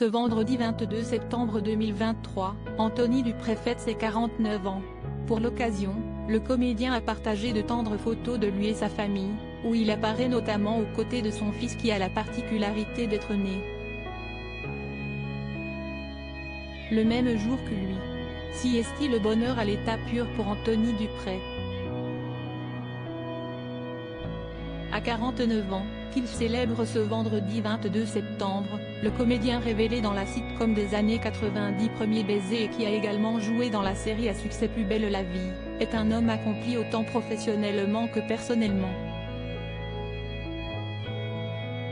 Ce vendredi 22 septembre 2023, Anthony Dupré fête ses 49 ans. Pour l'occasion, le comédien a partagé de tendres photos de lui et sa famille, où il apparaît notamment aux côtés de son fils qui a la particularité d'être né le même jour que lui. Si est-il le bonheur à l'état pur pour Anthony Dupré. À 49 ans, qu'il célèbre ce vendredi 22 septembre, le comédien révélé dans la sitcom des années 90 Premier baiser et qui a également joué dans la série à succès Plus belle la vie, est un homme accompli autant professionnellement que personnellement.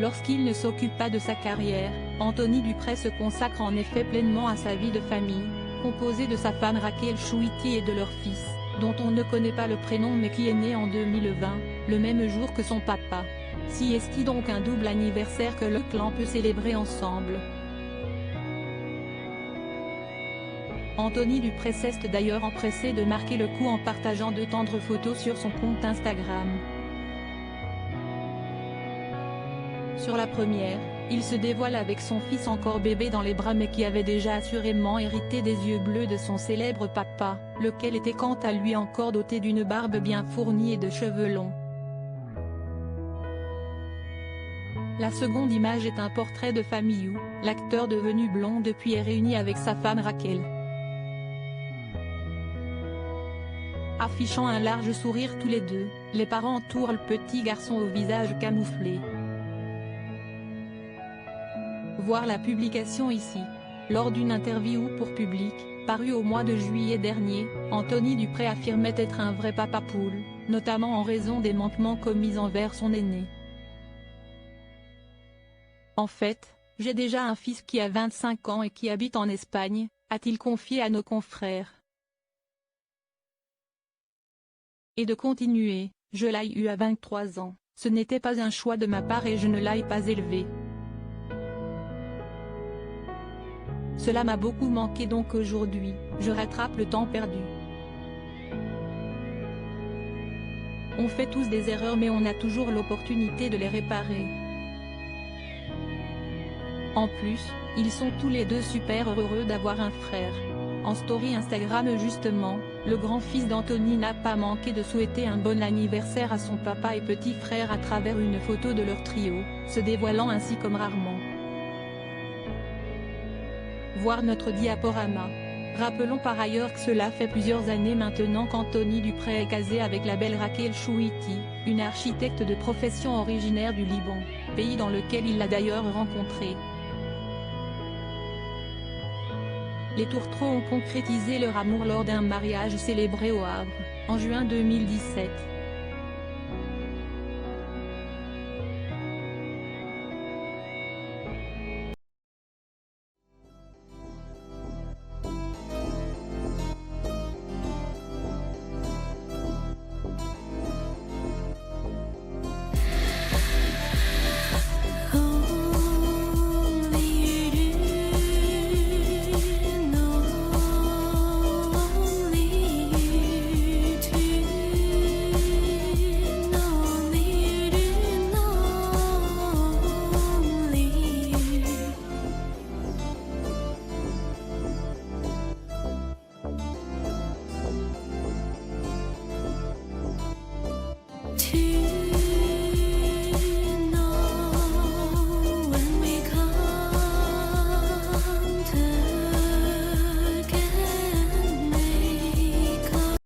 Lorsqu'il ne s'occupe pas de sa carrière, Anthony Dupré se consacre en effet pleinement à sa vie de famille, composée de sa femme Raquel Chouiti et de leur fils, dont on ne connaît pas le prénom mais qui est né en 2020, le même jour que son papa. Si est-il donc un double anniversaire que le clan peut célébrer ensemble. Anthony Dupré s'est d'ailleurs empressé de marquer le coup en partageant de tendres photos sur son compte Instagram. Sur la première, il se dévoile avec son fils encore bébé dans les bras mais qui avait déjà assurément hérité des yeux bleus de son célèbre papa, lequel était quant à lui encore doté d'une barbe bien fournie et de cheveux longs. La seconde image est un portrait de famille où, l'acteur devenu blond depuis est réuni avec sa femme Raquel. Affichant un large sourire tous les deux, les parents entourent le petit garçon au visage camouflé. Voir la publication ici. Lors d'une interview pour Public, parue au mois de juillet dernier, Anthony Dupré affirmait être un vrai papa poule, notamment en raison des manquements commis envers son aîné. En fait, j'ai déjà un fils qui a 25 ans et qui habite en Espagne, a-t-il confié à nos confrères. Et de continuer, je l'ai eu à 23 ans, ce n'était pas un choix de ma part et je ne l'ai pas élevé. Cela m'a beaucoup manqué donc aujourd'hui, je rattrape le temps perdu. On fait tous des erreurs mais on a toujours l'opportunité de les réparer. En plus, ils sont tous les deux super heureux d'avoir un frère. En story Instagram justement, le grand-fils d'Anthony n'a pas manqué de souhaiter un bon anniversaire à son papa et petit frère à travers une photo de leur trio, se dévoilant ainsi comme rarement. Voir notre diaporama. Rappelons par ailleurs que cela fait plusieurs années maintenant qu'Anthony Dupré est casé avec la belle Raquel Chouiti, une architecte de profession originaire du Liban, pays dans lequel il l'a d'ailleurs rencontrée. Les Tourtereaux ont concrétisé leur amour lors d'un mariage célébré au Havre, en juin 2017.